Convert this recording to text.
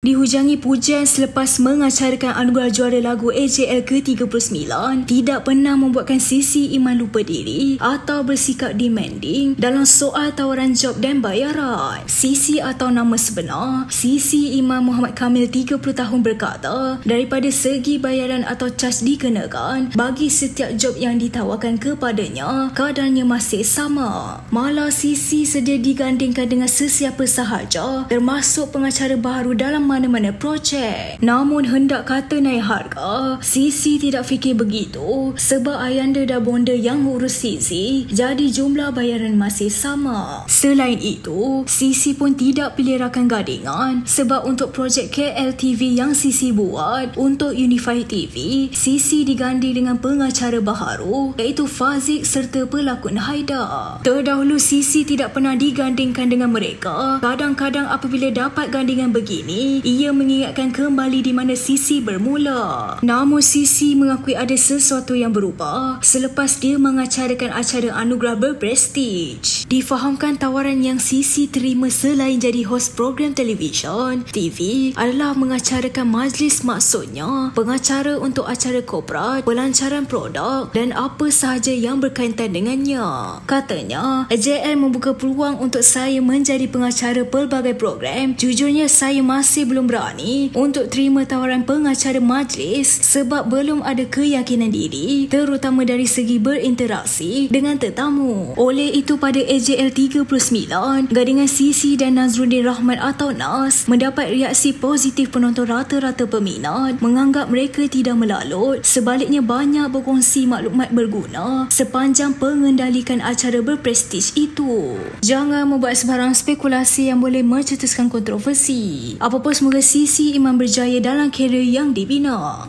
Dihujangi pujian selepas mengacarakan anugerah juara lagu AJL ke-39, tidak pernah membuatkan Sisi Iman lupa diri atau bersikap demanding dalam soal tawaran job dan bayaran. Sisi atau nama sebenar, Sisi Iman Muhammad Kamil 30 tahun berkata, daripada segi bayaran atau cas dikenakan, bagi setiap job yang ditawarkan kepadanya, kadarnya masih sama. Malah Sisi sedia digandingkan dengan sesiapa sahaja, termasuk pengacara baharu dalam mana-mana projek. Namun hendak kata naik harga, Sisi tidak fikir begitu sebab ayanda dah bonda yang urus Sisi, jadi jumlah bayaran masih sama. Selain itu, Sisi pun tidak pilih rakan gadingan sebab untuk projek KLTV yang Sisi buat untuk Unify TV, Sisi diganding dengan pengacara baharu iaitu Fazik serta pelakon Haida. Terdahulu Sisi tidak pernah digandingkan dengan mereka. Kadang-kadang apabila dapat gandingan begini, ia mengingatkan kembali di mana Sisi bermula. Namun Sisi mengakui ada sesuatu yang berubah selepas dia mengacarakan acara anugerah berprestij. Difahamkan tawaran yang Sisi terima selain jadi hos program televisyen TV adalah mengacarakan majlis, maksudnya pengacara untuk acara korporat, pelancaran produk dan apa sahaja yang berkaitan dengannya. Katanya, AJL membuka peluang untuk saya menjadi pengacara pelbagai program. Jujurnya saya masih belum berani untuk terima tawaran pengacara majlis sebab belum ada keyakinan diri, terutama dari segi berinteraksi dengan tetamu. Oleh itu pada AJL 39, gadingan Sisi dan Nazruddin Rahman atau Nas mendapat reaksi positif penonton. Rata-rata peminat menganggap mereka tidak melalut, sebaliknya banyak berkongsi maklumat berguna sepanjang pengendalikan acara berprestij itu. Jangan membuat sebarang spekulasi yang boleh mencetuskan kontroversi. Apapun, semoga Sisi Iman berjaya dalam kerjaya yang dibina.